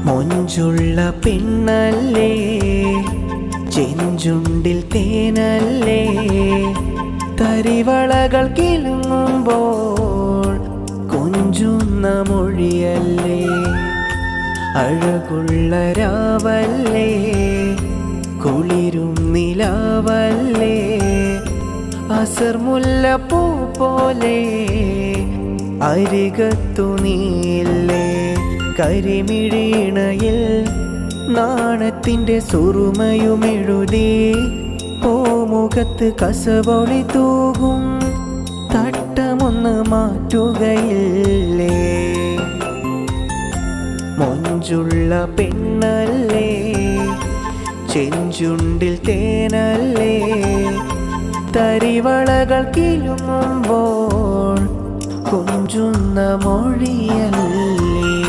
മൊഞ്ചുള്ള പെണ്ണല്ലേ, ചെഞ്ചുണ്ടിൽ തേനല്ലേ, തരിവളകൾ കിലുങ്ങുമ്പോൾ കൊഞ്ചുന്ന മൊഴിയല്ലേ, അഴകുള്ള രാവല്ലേ, കുളിരും നിലാവല്ലേ, അസർ മുല്ലപ്പൂ പോലെ അരികത്തു നീല്ലേ, കരിമിഴീണയിൽ നാണത്തിൻ്റെ സുറുമയുമെഴുതി പൂമുഖത്ത് കസവൊളി തൂകും തട്ടമൊന്ന് മാറ്റുകയില്ലേ. മൊഞ്ചുള്ള പെണ്ണല്ലേ, ചെഞ്ചുണ്ടിൽ തേനല്ലേ, തരിവളകൾ കിലുങ്ങുമ്പോൾ കൊഞ്ചുന്ന മൊഴിയല്ലേ.